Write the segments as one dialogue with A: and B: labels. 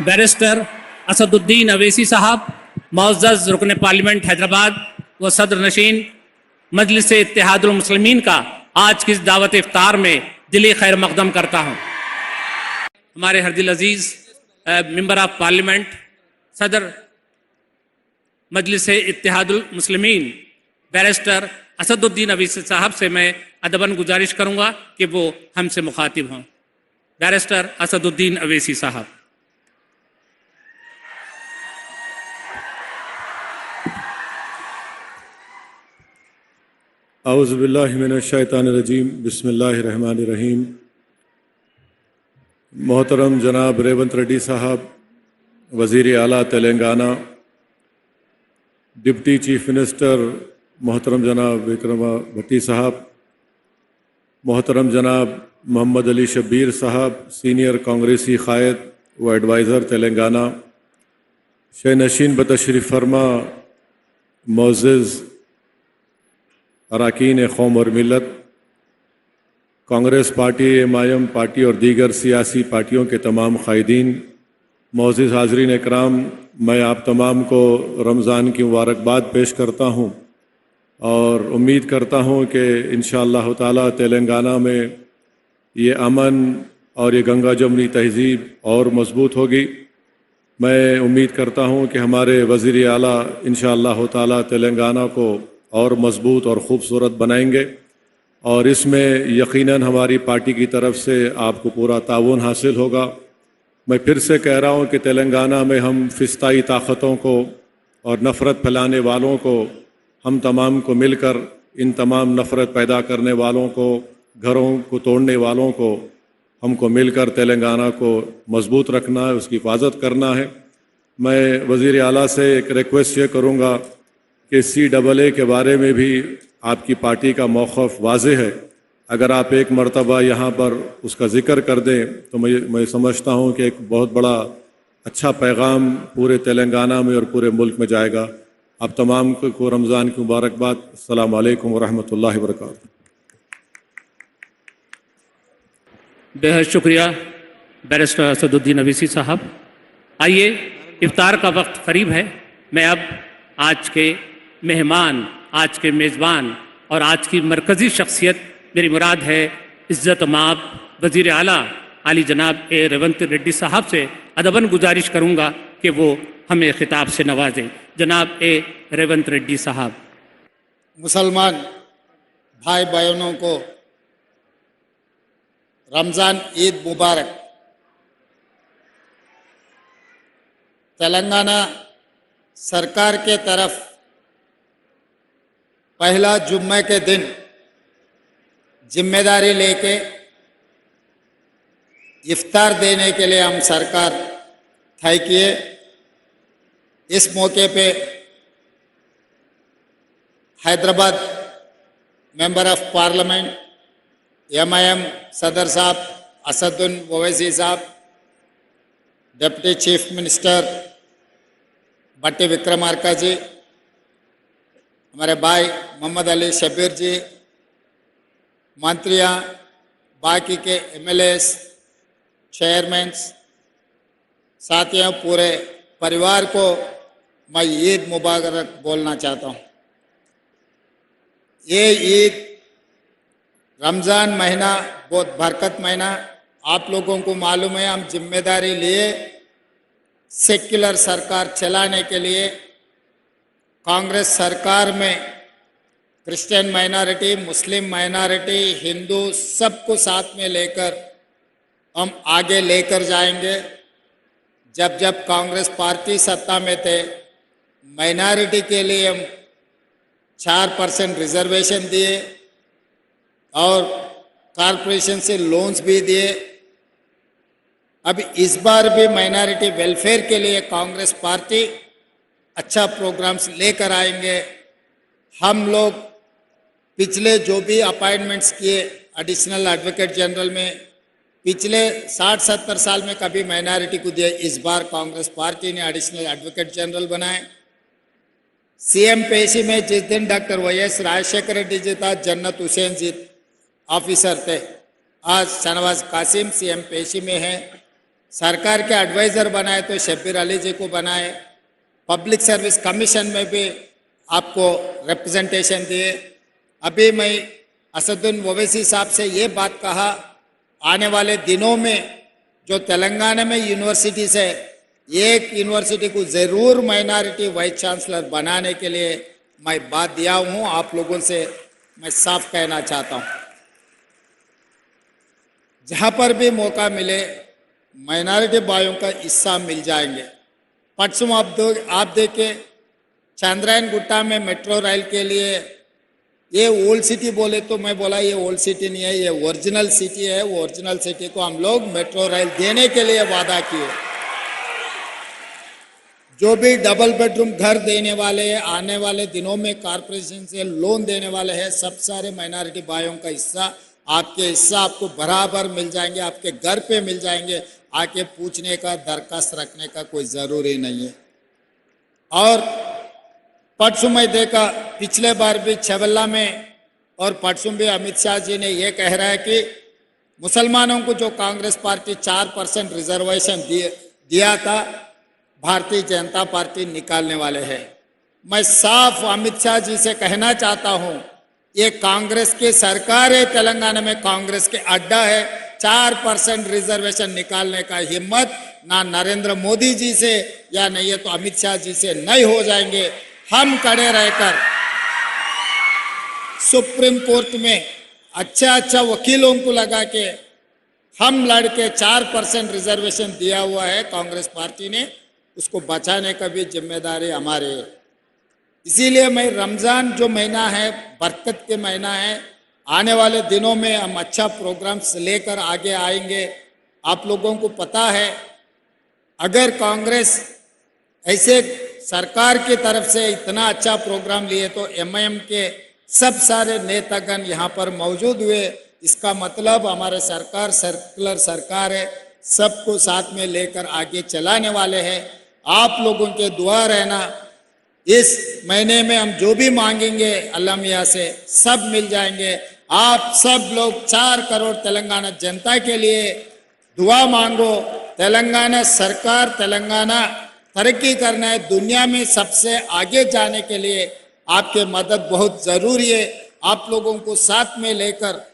A: Barrister Asaduddin Owaisi साहब, मुअज़्ज़ज़ रुकन parliament Hyderabad व सदर नशीन मजलिस इत्तेहादुल मुस्लिमीन का आज की इस दावत इफ्तार में दिली खैर मकदम करता हूँ। हमारे हरदिल अजीज़ मेंबर ऑफ पार्लियामेंट सदर मजलिस इत्तेहादुल मुस्लिमीन बैरिस्टर असदुद्दीन अवैसी साहब से मैं अदबन गुजारिश करूँगा कि वो हमसे मुखातिब हों। बैरिस्टर असदुद्दीन अवैसी साहब।
B: औज़ु बिल्लाहि मिनश शैतानिर रजीम, बिस्मिल्लाहिर रहीम। मोहतरम जनाब रेवंत रेड्डी साहब, वज़ीर आला तेलंगाना, डिप्टी चीफ मिनिस्टर मोहतरम जनाब विक्रम भट्टी साहब, मोहतरम जनाब मोहम्मद अली शब्बीर साहब, सीनियर कांग्रेसी क़ायद व एडवाइज़र तेलंगाना, शे नशीन बतशरीफ़ फरमा मोअज़्ज़ज़ अरकान कौम और मिलत, कांग्रेस पार्टी, एमआईएम पार्टी और दीगर सियासी पार्टियों के तमाम क़ायदीन, मोअज़्ज़ज़ हाज़रीन इकराम, मैं आप तमाम को रमज़ान की मुबारकबाद पेश करता हूँ और उम्मीद करता हूँ कि इंशाअल्लाह ताला तेलंगाना में ये अमन और ये गंगा जमुनी तहज़ीब और मज़बूत होगी। मैं उम्मीद करता हूँ कि हमारे वज़ीर आला इंशाअल्लाह ताला तेलंगाना को और मज़बूत और ख़ूबसूरत बनाएंगे और इसमें यकीनन हमारी पार्टी की तरफ से आपको पूरा ताउन हासिल होगा। मैं फिर से कह रहा हूँ कि तेलंगाना में हम फ़िस्ताई ताकतों को और नफ़रत फैलाने वालों को, हम तमाम को मिलकर इन तमाम नफ़रत पैदा करने वालों को, घरों को तोड़ने वालों को, हमको मिलकर तेलंगाना को मज़बूत रखना है, उसकी हिफाजत करना है। मैं वज़ीर आला से एक रिक्वेस्ट ये करूँगा कि CAA के बारे में भी आपकी पार्टी का मौक़िफ़ वाज़ेह है। अगर आप एक मरतबा यहाँ पर उसका ज़िक्र कर दें तो मैं समझता हूँ कि एक बहुत बड़ा अच्छा पैगाम पूरे तेलंगाना में और पूरे मुल्क में जाएगा। आप तमाम को रमज़ान की मुबारकबाद। अस्सलामु अलैकुम व रहमतुल्लाहि व बरकातुहू।
A: बेहद शुक्रिया बैरिस्टर असदुद्दीन अवैसी साहब। आइए, इफ्तार का वक्त करीब है। मैं अब आज के मेहमान, आज के मेज़बान और आज की मरकज़ी शख्सियत, मेरी मुराद है इज़्ज़त माब वज़ीर आला आली जनाब रेवंत रेड्डी साहब से अदबन गुजारिश करूँगा कि वो हमें खिताब से नवाजें। जनाब रेवंत रेड्डी साहब।
C: मुसलमान भाई बहनों को रमज़ान ईद मुबारक। तेलंगाना सरकार के तरफ पहला जुम्मे के दिन जिम्मेदारी लेके इफ्तार देने के लिए हम सरकार तय किए। इस मौके पे Hyderabad member of parliament MIM सदर साहब असदुद्दीन ओवैसी साहब, डिप्टी चीफ मिनिस्टर भट्टी विक्रमार्का जी, हमारे भाई मोहम्मद अली शब्बीर जी, मंत्रियाँ, बाकी के MLAs, चेयरमैन्स, साथियों, पूरे परिवार को मैं ईद मुबारक बोलना चाहता हूँ। ये ईद रमज़ान महीना बहुत बरकत महीना, आप लोगों को मालूम है। हम जिम्मेदारी लिए सेक्युलर सरकार चलाने के लिए कांग्रेस सरकार में क्रिश्चियन माइनॉरिटी, मुस्लिम माइनॉरिटी, हिंदू सबको साथ में लेकर हम आगे लेकर जाएंगे। जब जब कांग्रेस पार्टी सत्ता में थे, माइनॉरिटी के लिए हम 4% रिजर्वेशन दिए और कॉरपोरेशन से लोन्स भी दिए। अब इस बार भी माइनॉरिटी वेलफेयर के लिए कांग्रेस पार्टी अच्छा प्रोग्राम्स लेकर आएंगे। हम लोग पिछले जो भी अपॉइंटमेंट्स किए एडिशनल एडवोकेट जनरल में, पिछले 60-70 साल में कभी माइनॉरिटी को दिए, इस बार कांग्रेस पार्टी ने एडिशनल एडवोकेट जनरल बनाए। CM पेशी में जिस दिन डॉक्टर YS राजशेखर रेड्डी जी था, जन्नत हुसैन जी ऑफिसर थे। आज शहनवाज कासिम सीएम पेशी में है, सरकार के एडवाइज़र बनाए तो शब्बीर अली जी को बनाए, पब्लिक सर्विस कमीशन में भी आपको रिप्रेजेंटेशन दिए। अभी मैं असदुद्दीन ओवैसी साहब से ये बात कहा, आने वाले दिनों में जो तेलंगाना में यूनिवर्सिटीज़ है, एक यूनिवर्सिटी को ज़रूर माइनॉरिटी वाइस चांसलर बनाने के लिए मैं बात दिया हूँ। आप लोगों से मैं साफ कहना चाहता हूँ, जहाँ पर भी मौका मिले माइनॉरिटी भाइयों का हिस्सा मिल जाएंगे। परसों आप देखे चांद्रायन गुट्टा में मेट्रो रेल के लिए ये ओल्ड सिटी बोले तो मैं बोला ये ओल्ड सिटी नहीं है, ये ओरिजिनल सिटी है। वो ओरिजिनल सिटी को हम लोग मेट्रो रेल देने के लिए वादा किए। जो भी डबल बेडरूम घर देने वाले हैं, आने वाले दिनों में कॉरपोरेशन से लोन देने वाले हैं, सब सारे माइनॉरिटी भाइयों का हिस्सा आपको बराबर मिल जाएंगे, आपके घर पे मिल जाएंगे। आके पूछने का, दरखास्त रखने का कोई ज़रूरी नहीं है। और परसों मैं देखा, पिछले बार भी छवल्ला में और परसों भी अमित शाह जी ने ये कह रहा है कि मुसलमानों को जो कांग्रेस पार्टी 4% रिजर्वेशन दिया था, भारतीय जनता पार्टी निकालने वाले हैं। मैं साफ अमित शाह जी से कहना चाहता हूं, ये कांग्रेस की सरकार है, तेलंगाना में कांग्रेस के अड्डा है। 4% रिजर्वेशन निकालने का हिम्मत ना नरेंद्र मोदी जी से या नहीं है तो अमित शाह जी से नहीं हो जाएंगे। हम खड़े रहकर सुप्रीम कोर्ट में अच्छा वकीलों को लगा के हम लड़के 4% रिजर्वेशन दिया हुआ है कांग्रेस पार्टी ने, उसको बचाने का भी जिम्मेदारी हमारे है। इसीलिए मैं रमज़ान जो महीना है, बरकत के महीना है, आने वाले दिनों में हम अच्छा प्रोग्राम्स लेकर आगे आएंगे। आप लोगों को पता है, अगर कांग्रेस ऐसे सरकार की तरफ से इतना अच्छा प्रोग्राम लिए तो एमआईएम के सब सारे नेतागण यहाँ पर मौजूद हुए। इसका मतलब हमारे सरकार सर्कुलर सरकार है, सबको साथ में लेकर आगे चलाने वाले हैं। आप लोगों के दुआ रहना, इस महीने में हम जो भी मांगेंगे अल्लाह मियाँ से सब मिल जाएंगे। आप सब लोग 4 करोड़ तेलंगाना जनता के लिए दुआ मांगो। तेलंगाना सरकार, तेलंगाना तरक्की करना है, दुनिया में सबसे आगे जाने के लिए आपके मदद बहुत ज़रूरी है। आप लोगों को साथ में लेकर,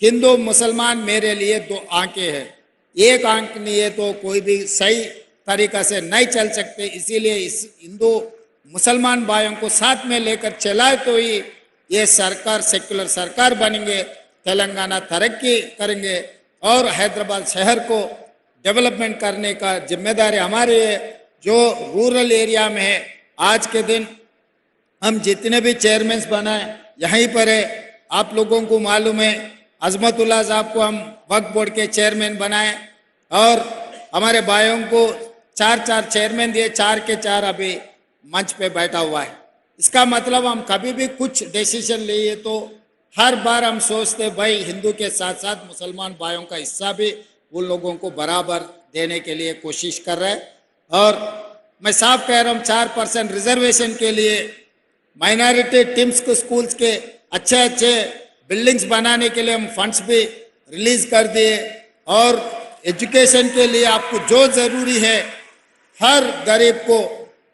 C: हिंदू मुसलमान मेरे लिए 2 आंखें हैं, एक आंख नहीं है तो कोई भी सही तरीका से नहीं चल सकते। इसीलिए इस हिंदू मुसलमान भाइयों को साथ में लेकर चलाए तो ही ये सरकार सेक्युलर सरकार बनेंगे, तेलंगाना तरक्की करेंगे और हैदराबाद शहर को डेवलपमेंट करने का जिम्मेदारी हमारी है। जो रूरल एरिया में है, आज के दिन हम जितने भी चेयरमैन बनाए यहीं पर है। आप लोगों को मालूम है, अजमतुल्लाह साहब को हम वक्फ बोर्ड के चेयरमैन बनाए और हमारे भाइयों को 4 चेयरमैन दिए, 4 के 4 अभी मंच पे बैठा हुआ है। इसका मतलब हम कभी भी कुछ डिसीजन लिए तो हर बार हम सोचते भाई हिंदू के साथ साथ मुसलमान भाइयों का हिस्सा भी उन लोगों को बराबर देने के लिए कोशिश कर रहे हैं। और मैं साफ कह रहा हूँ, 4% रिजर्वेशन के लिए माइनॉरिटी टीम्स को स्कूल्स के अच्छे बिल्डिंग्स बनाने के लिए हम फंड्स भी रिलीज कर दिए। और एजुकेशन के लिए आपको जो ज़रूरी है, हर गरीब को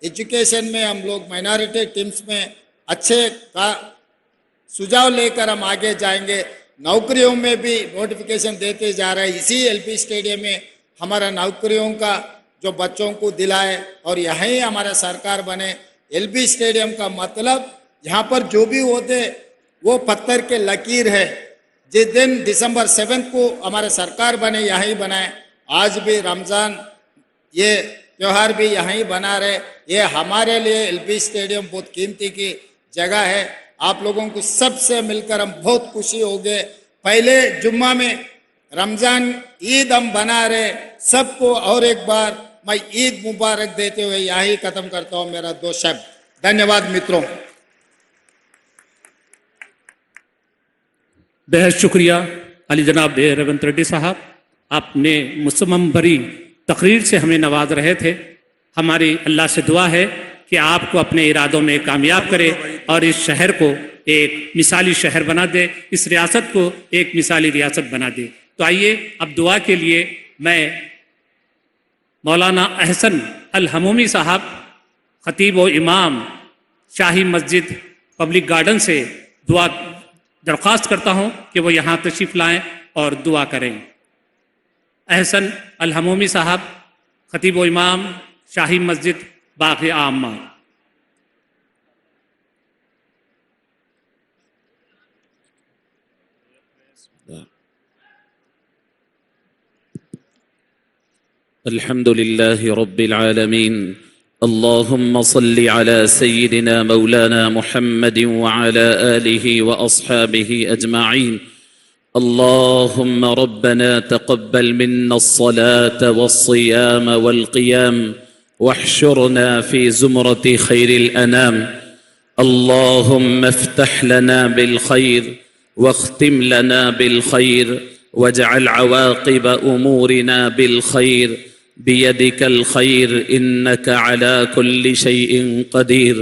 C: एजुकेशन में हम लोग माइनॉरिटी टीम्स में अच्छे का सुझाव लेकर हम आगे जाएंगे। नौकरियों में भी नोटिफिकेशन देते जा रहे हैं। इसी एलपी स्टेडियम में हमारा नौकरियों का जो बच्चों को दिलाए और यहीं हमारा सरकार बने। एलपी स्टेडियम का मतलब यहाँ पर जो भी होते वो पत्थर के लकीर है। जिस दिन दिसंबर 7 को हमारे सरकार बने यहीं बनाए, आज भी रमज़ान ये त्यौहार भी यहीं बना रहे। ये हमारे लिए एलपी स्टेडियम बहुत कीमती की जगह है। आप लोगों को सबसे मिलकर हम बहुत खुशी हो गए। पहले जुम्मा में रमज़ान ईद हम बना रहे सबको, और एक बार मैं ईद मुबारक देते हुए यही खत्म करता हूँ मेरा 2 शब्द। धन्यवाद मित्रों।
A: बेहद शुक्रिया अली जनाब रेवंत रेड्डी साहब, आपने मुसम्मम भरी तकरीर से हमें नवाज रहे थे। हमारी अल्लाह से दुआ है कि आपको अपने इरादों में कामयाब करे और इस शहर को एक मिसाली शहर बना दे, इस रियासत को एक मिसाली रियासत बना दे। तो आइए अब दुआ के लिए मैं मौलाना अहसन अल हमूमी साहब, खतीब व इमाम शाही मस्जिद पब्लिक गार्डन से दुआ दरख्वास्त करता हूँ कि वो यहाँ तशरीफ़ लाएँ और दुआ करें। अहसन अल हमूमी साहब, खतीब व इमाम शाही मस्जिद बाग़ आमा।
D: अल्हम्दुलिल्लाहि रब्बिल आलमीन। अल्लाहुम्मा सल्लि अला सय्यिदिना मौलाना मुहम्मदिन व अला आलिहि व अस्हाबिहि अजमाइन। अल्लाहुम्मा रब्बना तक़ब्बल मिन्ना अस्सलात वस्सियाम वल्क़ियाम वहशुरना फ़ी ज़ुमरति खैरिल अनाम। अल्लाहुम्मा इफ़्तह लना बिल खैर वख्तिम लना बिल खैर वजअल अवाक़िब उमूरिना बिल खैर बियदिकल खैर इन्नका अला कुल्लि शैइन क़दीर।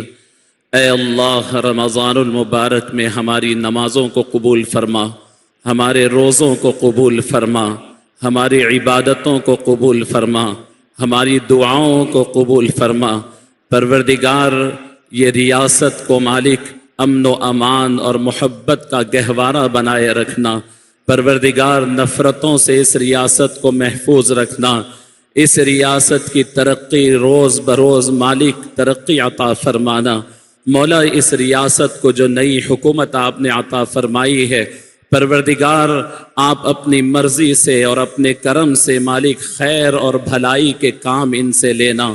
D: ऐ अल्लाह, रमज़ानुल मुबारक में हमारी नमाज़ों को कबूल फरमा, हमारे रोज़ों को कबूल फरमा, हमारी इबादतों को कबूल फरमा, हमारी दुआओं को कबूल फरमा। परवरदिगार, ये रियासत को मालिक अमन व अमान और मोहब्बत का गहवारा बनाए रखना। परवरदिगार, नफ़रतों से इस रियासत को महफूज रखना। इस रियासत की तरक्की रोज़ बरोज़ मालिक तरक्की अता फरमाना। मौला, इस रियासत को जो नई हुकूमत आपने अता फरमाई है, परवरदिगार आप अपनी मर्ज़ी से और अपने करम से मालिक खैर और भलाई के काम इनसे लेना।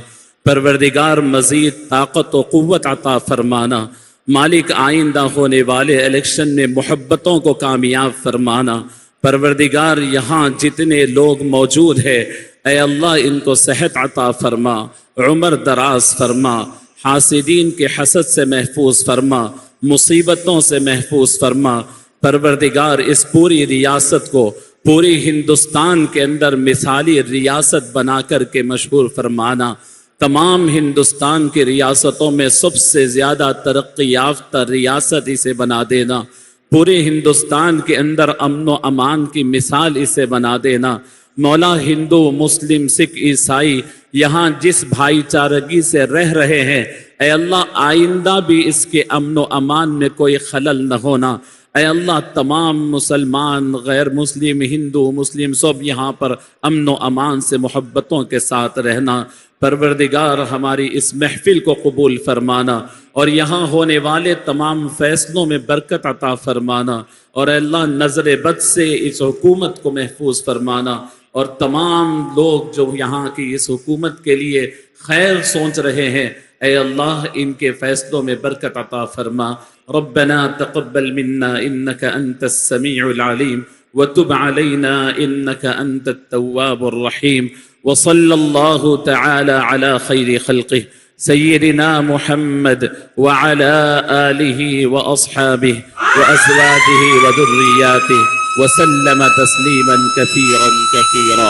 D: परवरदिगार मज़ीद ताकत व क़ुव्वत अता फरमाना। मालिक आइंदा होने वाले इलेक्शन में मोहब्बतों को कामयाब फरमाना। परवरदिगार, यहाँ जितने लोग मौजूद हैं, ऐ अल्लाह इनको सेहत अता फरमा, उम्र दराज फरमा, हासिदीन के हसद से महफूज फरमा, मुसीबतों से महफूज फरमा। परवरदिगार, इस पूरी रियासत को पूरी हिंदुस्तान के अंदर मिसाली रियासत बना कर के मशहूर फरमाना। तमाम हिंदुस्तान की रियासतों में सबसे ज़्यादा तरक्की याफ्ता रियासत इसे बना देना। पूरे हिंदुस्तान के अंदर अमन व अमान की मिसाल इसे बना देना। मौला, हिंदू मुस्लिम सिख ईसाई यहाँ जिस भाईचारगी से रह रहे हैं, ऐ अल्लाह आइंदा भी इसके अमन व अमान में कोई खलल न होना। ऐ अल्लाह, तमाम मुसलमान गैर मुस्लिम हिंदू मुस्लिम सब यहाँ पर अमन व अमान से मोहब्बतों के साथ रहना। परवरदिगार, हमारी इस महफिल को कबूल फरमाना और यहाँ होने वाले तमाम फैसलों में बरकत अता फरमाना। और अल्लाह, नज़र बद से इस हुकूमत को महफूज फरमाना और तमाम लोग जो यहाँ की इस हुकूमत के लिए खैर सोच रहे हैं, ऐ अल्लाह इनके फैसलों में बरकत अता फरमा। रब्बना तक़ब्बल मिन्ना इन्नका अंतस समीउल अलीम व तुब अलैना इन्नका अंतत तव्वाबुर रहीम। व सल्लल्लाहु तआला अला खैरि खल्क़िह सय्यिदिना मुहम्मद व अला आलिहि व अस्हाबिहि व अज़वाजिहि व दुर्रियातिहि व सल्लम तस्लीमन कसीरन कसीरा।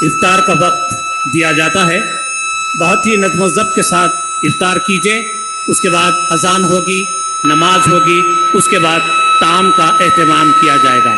A: इफ्तार का वक्त दिया जाता है, बहुत ही नज़्म व ज़ब्त के साथ इफ्तार कीजिए। उसके बाद अजान होगी, नमाज होगी, उसके बाद ताम का एहतमाम किया जाएगा।